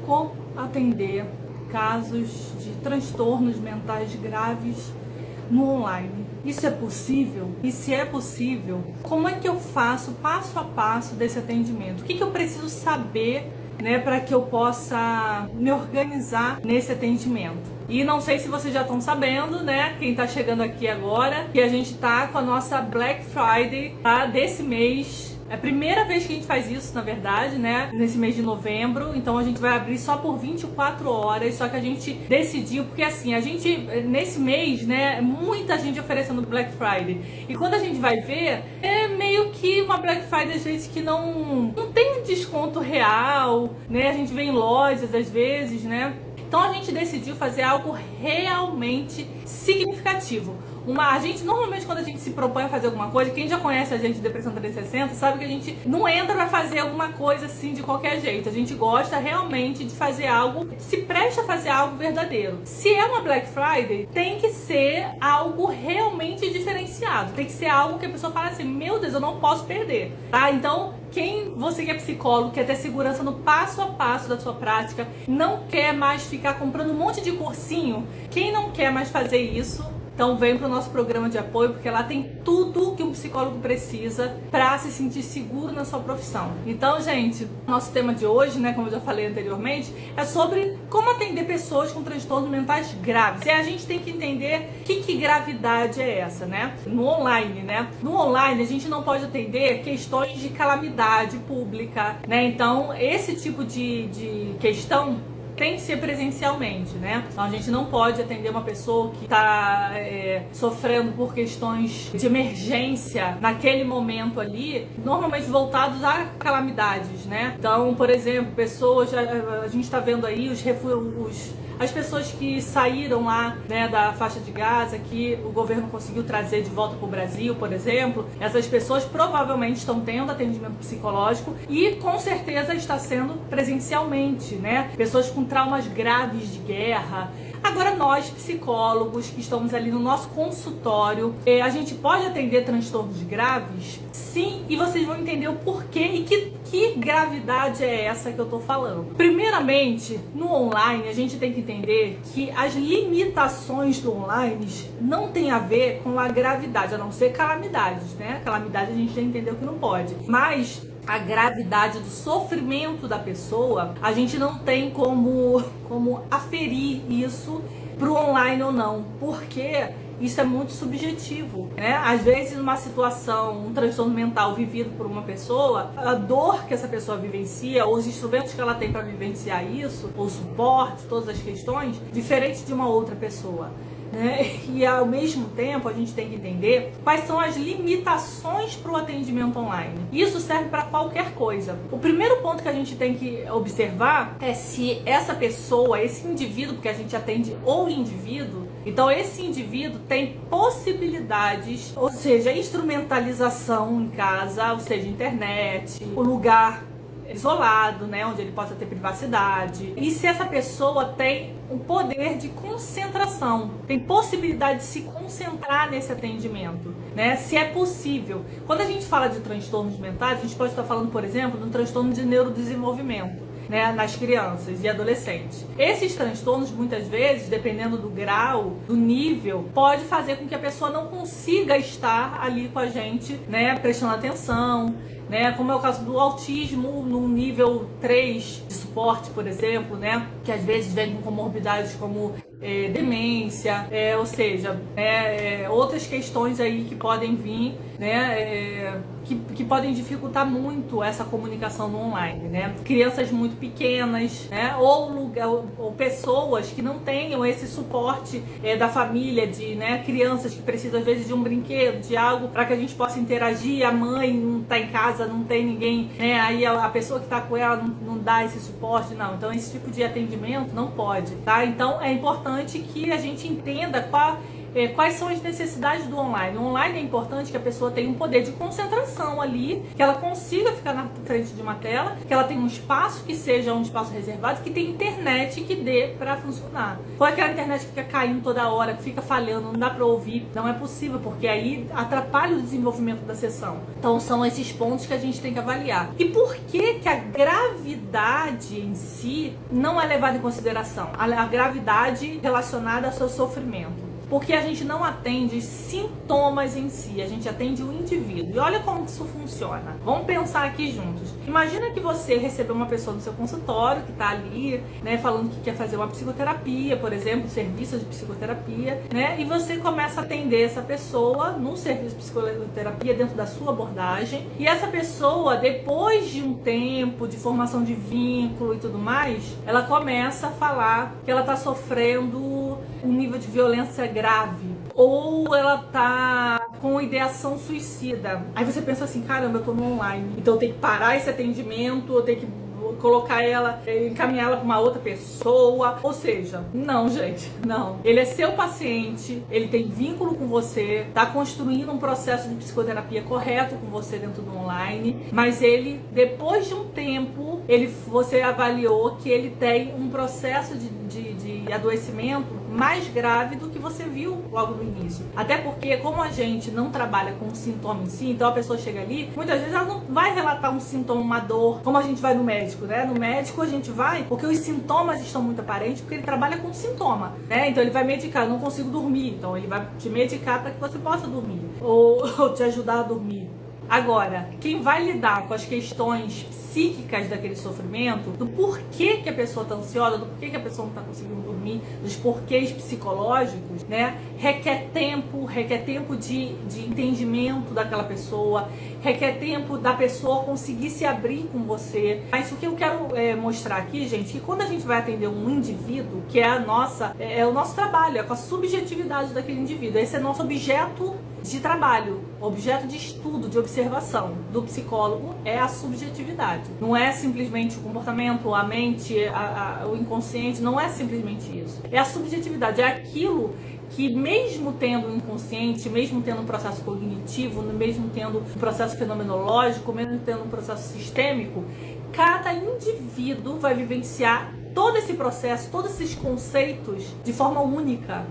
como atender casos de transtornos mentais graves no online. Isso é possível? E se é possível, como é que eu faço passo a passo desse atendimento? O que eu preciso saber, para que eu possa me organizar nesse atendimento? E não sei se vocês já estão sabendo, quem está chegando aqui agora, que a gente está com a nossa Black Friday, desse mês. É a primeira vez que a gente faz isso, na verdade, nesse mês de novembro. Então a gente vai abrir só por 24 horas, só que a gente decidiu, porque assim, a gente, nesse mês, muita gente oferecendo Black Friday. E quando a gente vai ver, é meio que uma Black Friday, às vezes, que não tem um desconto real, A gente vê em lojas, às vezes, Então a gente decidiu fazer algo realmente significativo. A gente, normalmente, quando a gente se propõe a fazer alguma coisa, quem já conhece a gente de Depressão 360 sabe que a gente não entra pra fazer alguma coisa assim de qualquer jeito. A gente gosta realmente de fazer algo, se presta a fazer algo verdadeiro. Se é uma Black Friday, tem que ser algo realmente diferenciado. Tem que ser algo que a pessoa fala assim, meu Deus, eu não posso perder, tá? Então, você que é psicólogo, quer ter segurança no passo a passo da sua prática, não quer mais ficar comprando um monte de cursinho, quem não quer mais fazer isso, então vem para o nosso programa de apoio, porque lá tem tudo que um psicólogo precisa para se sentir seguro na sua profissão. Então, gente, nosso tema de hoje, como eu já falei anteriormente, é sobre como atender pessoas com transtornos mentais graves. E a gente tem que entender que gravidade é essa, No online, No online a gente não pode atender questões de calamidade pública, Então, esse tipo de questão tem que ser presencialmente, Então a gente não pode atender uma pessoa que está sofrendo por questões de emergência naquele momento ali, normalmente voltados a calamidades, Então, por exemplo, pessoas, a gente está vendo aí as pessoas que saíram lá, da faixa de Gaza, que o governo conseguiu trazer de volta para o Brasil, por exemplo, essas pessoas provavelmente estão tendo atendimento psicológico e com certeza está sendo presencialmente, Pessoas com traumas graves de guerra. Agora nós, psicólogos, que estamos ali no nosso consultório, a gente pode atender transtornos graves? Sim, e vocês vão entender o porquê e que gravidade é essa que eu tô falando. Primeiramente, no online, a gente tem que entender que as limitações do online não tem a ver com a gravidade, a não ser calamidades, Calamidade a gente já entendeu que não pode. Mas a gravidade do sofrimento da pessoa, a gente não tem como aferir isso pro online ou não, porque isso é muito subjetivo, Às vezes, numa situação, um transtorno mental vivido por uma pessoa, a dor que essa pessoa vivencia, ou os instrumentos que ela tem para vivenciar isso, o suporte, todas as questões, diferente de uma outra pessoa. E ao mesmo tempo a gente tem que entender quais são as limitações para o atendimento online. Isso serve para qualquer coisa. O primeiro ponto que a gente tem que observar é se essa pessoa, esse indivíduo, porque a gente atende o indivíduo, então esse indivíduo tem possibilidades, ou seja, instrumentalização em casa, ou seja, internet, o lugar isolado, onde ele possa ter privacidade. E se essa pessoa tem um poder de concentração, tem possibilidade de se concentrar nesse atendimento, Se é possível. Quando a gente fala de transtornos mentais, a gente pode estar falando, por exemplo, de um transtorno de neurodesenvolvimento, nas crianças e adolescentes. Esses transtornos, muitas vezes, dependendo do grau, do nível, pode fazer com que a pessoa não consiga estar ali com a gente, prestando atenção, como é o caso do autismo no nível 3 de suporte, por exemplo, que às vezes vem com comorbidades como demência, ou seja, outras questões aí que podem vir, que podem dificultar muito essa comunicação no online, Crianças muito pequenas, ou pessoas que não tenham esse suporte da família, de crianças que precisam às vezes de um brinquedo, de algo para que a gente possa interagir, a mãe não está em casa, não tem ninguém, aí a pessoa que está com ela não dá esse suporte, não. Então esse tipo de atendimento não pode, tá? Então é importante que a gente entenda qual quais são as necessidades do online. O online é importante que a pessoa tenha um poder de concentração ali, que ela consiga ficar na frente de uma tela, que ela tenha um espaço que seja um espaço reservado, que tenha internet que dê para funcionar. Ou aquela internet que fica caindo toda hora, que fica falhando, não dá para ouvir, não é possível, porque aí atrapalha o desenvolvimento da sessão. Então são esses pontos que a gente tem que avaliar. E por que a gravidade em si não é levada em consideração? A gravidade relacionada ao seu sofrimento. Porque a gente não atende os sintomas em si, a gente atende o indivíduo. E olha como isso funciona. Vamos pensar aqui juntos. Imagina que você recebeu uma pessoa no seu consultório que está ali, né, falando que quer fazer uma psicoterapia, por exemplo, serviço de psicoterapia, né? E você começa a atender essa pessoa no serviço de psicoterapia dentro da sua abordagem. E essa pessoa, depois de um tempo de formação de vínculo e tudo mais, ela começa a falar que ela está sofrendo um nível de violência grave, ou ela tá com ideação suicida. Aí você pensa assim, caramba, eu tô no online, então eu tenho que parar esse atendimento, eu tenho que colocar ela, encaminhar ela para uma outra pessoa. Ou seja, não, gente, não. Ele é seu paciente, ele tem vínculo com você, tá construindo um processo de psicoterapia correto com você dentro do online, mas ele, depois de um tempo, você avaliou que ele tem um processo de adoecimento mais grave do que você viu logo no início. Até porque, como a gente não trabalha com o sintoma em si, então a pessoa chega ali, muitas vezes ela não vai relatar um sintoma, uma dor, como a gente vai no médico, né? No médico a gente vai porque os sintomas estão muito aparentes, porque ele trabalha com sintoma, né? Então ele vai medicar, eu não consigo dormir, então ele vai te medicar para que você possa dormir, ou te ajudar a dormir. Agora, quem vai lidar com as questões psíquicas daquele sofrimento, do porquê que a pessoa está ansiosa, do porquê que a pessoa não está conseguindo dormir, dos porquês psicológicos, né? Requer tempo de entendimento daquela pessoa, requer tempo da pessoa conseguir se abrir com você. Mas o que eu quero mostrar aqui, gente, que quando a gente vai atender um indivíduo, que é o nosso trabalho, é com a subjetividade daquele indivíduo, esse é nosso objeto de trabalho, objeto de estudo, de observação do psicólogo é a subjetividade. Não é simplesmente o comportamento, a mente, o inconsciente, não é simplesmente isso. É a subjetividade, é aquilo que mesmo tendo um inconsciente, mesmo tendo um processo cognitivo, mesmo tendo um processo fenomenológico, mesmo tendo um processo sistêmico, cada indivíduo vai vivenciar todo esse processo, todos esses conceitos de forma única,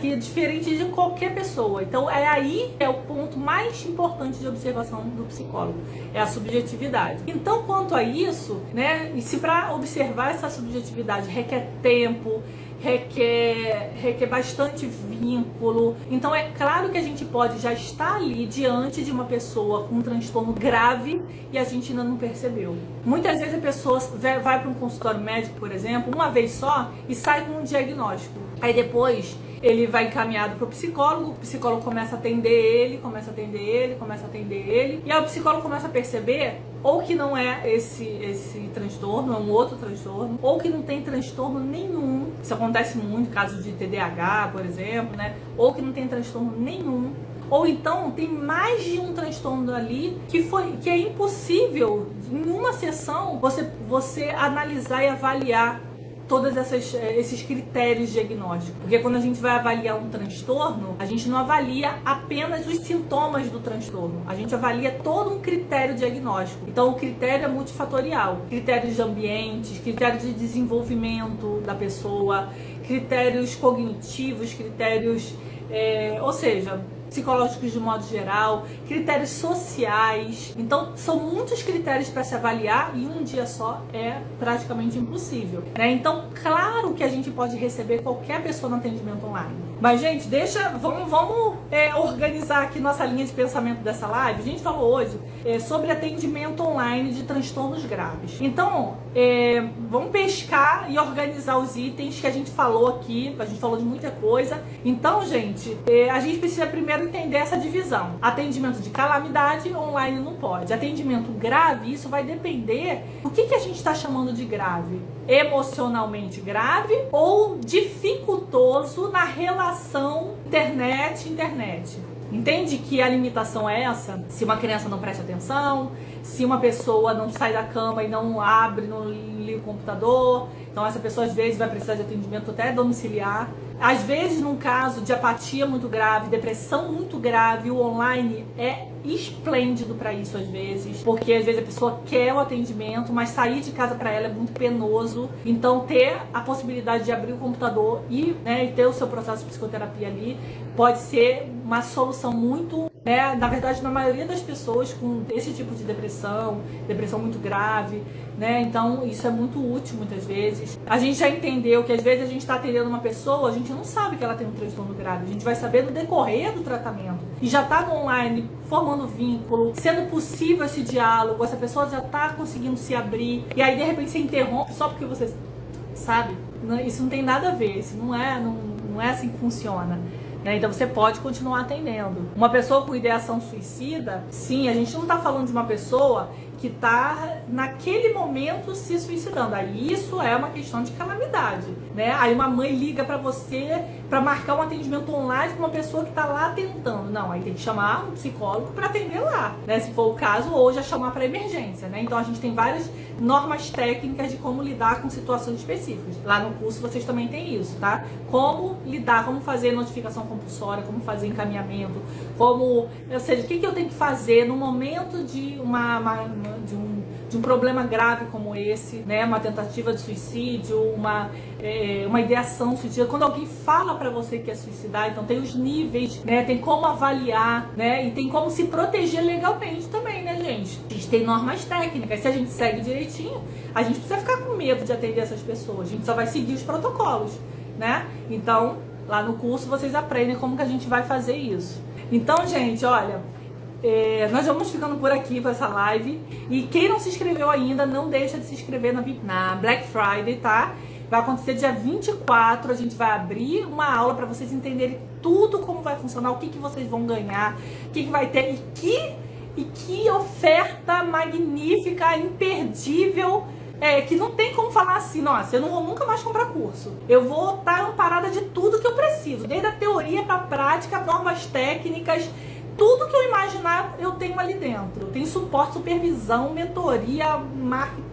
que é diferente de qualquer pessoa. Então aí é o ponto mais importante de observação do psicólogo, é a subjetividade. Então, quanto a isso, né, e se para observar essa subjetividade requer tempo, requer bastante vínculo, então é claro que a gente pode já estar ali diante de uma pessoa com um transtorno grave e a gente ainda não percebeu. Muitas vezes a pessoa vai para um consultório médico, por exemplo, uma vez só e sai com um diagnóstico. Aí depois ele vai encaminhado para o psicólogo começa a atender ele, e aí o psicólogo começa a perceber ou que não é esse transtorno, é um outro transtorno, ou que não tem transtorno nenhum. Isso acontece muito, caso de TDAH, por exemplo, né? Ou que não tem transtorno nenhum. Ou então tem mais de um transtorno ali que é impossível em uma sessão você analisar e avaliar todos esses critérios diagnósticos. Porque quando a gente vai avaliar um transtorno, a gente não avalia apenas os sintomas do transtorno, a gente avalia todo um critério diagnóstico. Então o critério é multifatorial, critérios de ambientes, critérios de desenvolvimento da pessoa, critérios cognitivos, critérios, ou seja, psicológicos de modo geral, critérios sociais. Então são muitos critérios para se avaliar e um dia só é praticamente impossível, né? Então claro que a gente pode receber qualquer pessoa no atendimento online, mas gente, vamos organizar aqui nossa linha de pensamento dessa live. A gente falou hoje sobre atendimento online de transtornos graves. Então vamos pescar e organizar os itens que a gente falou aqui. A gente falou de muita coisa. Então gente, a gente precisa primeiro entender essa divisão. Atendimento de calamidade, online não pode. Atendimento grave, isso vai depender do que a gente está chamando de grave. Emocionalmente grave ou dificultoso na relação internet. Entende que a limitação é essa? Se uma criança não presta atenção, se uma pessoa não sai da cama e não abre, não liga o computador, então essa pessoa às vezes vai precisar de atendimento até domiciliar. Às vezes, num caso de apatia muito grave, depressão muito grave, o online é esplêndido para isso às vezes, porque às vezes a pessoa quer o atendimento, mas sair de casa para ela é muito penoso. Então ter a possibilidade de abrir o computador e ter o seu processo de psicoterapia ali pode ser uma solução muito, na verdade, na maioria das pessoas com esse tipo de depressão muito grave, então isso é muito útil muitas vezes. A gente já entendeu que às vezes a gente está atendendo uma pessoa, a gente não sabe que ela tem um transtorno grave, a gente vai saber no decorrer do tratamento e já está no online formando vínculo, sendo possível esse diálogo, essa pessoa já está conseguindo se abrir e aí de repente você interrompe só porque você sabe, isso não tem nada a ver, isso não é assim que funciona. Então você pode continuar atendendo. Uma pessoa com ideação suicida, sim, a gente não está falando de uma pessoa que está naquele momento se suicidando. Aí isso é uma questão de calamidade, Aí uma mãe liga para você para marcar um atendimento online com uma pessoa que está lá tentando. Não, aí tem que chamar um psicólogo para atender lá, se for o caso, ou já chamar para emergência, Então a gente tem várias normas técnicas de como lidar com situações específicas. Lá no curso vocês também têm isso, tá? Como lidar, como fazer notificação compulsória, como fazer encaminhamento, ou seja, o que eu tenho que fazer no momento de um problema grave como esse, uma tentativa de suicídio, uma ideação suicida. Quando alguém fala pra você que é suicidar, então tem os níveis, tem como avaliar, e tem como se proteger legalmente também, gente? A gente tem normas técnicas, se a gente segue direitinho, a gente precisa ficar com medo de atender essas pessoas, a gente só vai seguir os protocolos, Então, lá no curso vocês aprendem como que a gente vai fazer isso. Então, gente, olha, nós vamos ficando por aqui com essa live. E quem não se inscreveu ainda, não deixa de se inscrever na Black Friday, tá? Vai acontecer dia 24, a gente vai abrir uma aula para vocês entenderem tudo como vai funcionar, o que vocês vão ganhar, o que vai ter e que oferta magnífica, imperdível, que não tem como falar assim, nossa, eu não vou nunca mais comprar curso. Eu vou estar amparada de tudo que eu preciso, desde a teoria para a prática, normas técnicas, tudo que eu imaginar eu tenho ali dentro. Tem suporte, supervisão, mentoria, marketing,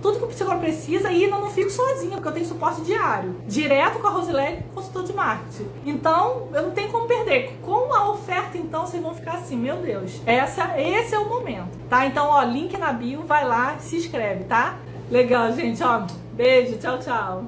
tudo que o psicólogo precisa, e eu não fico sozinha, porque eu tenho suporte diário, direto com a Rosilene, consultor de marketing. Então, eu não tenho como perder. Com a oferta, então, vocês vão ficar assim, meu Deus, esse é o momento, tá? Então, ó, link na bio, vai lá, se inscreve, tá? Legal, gente, ó, beijo, tchau, tchau.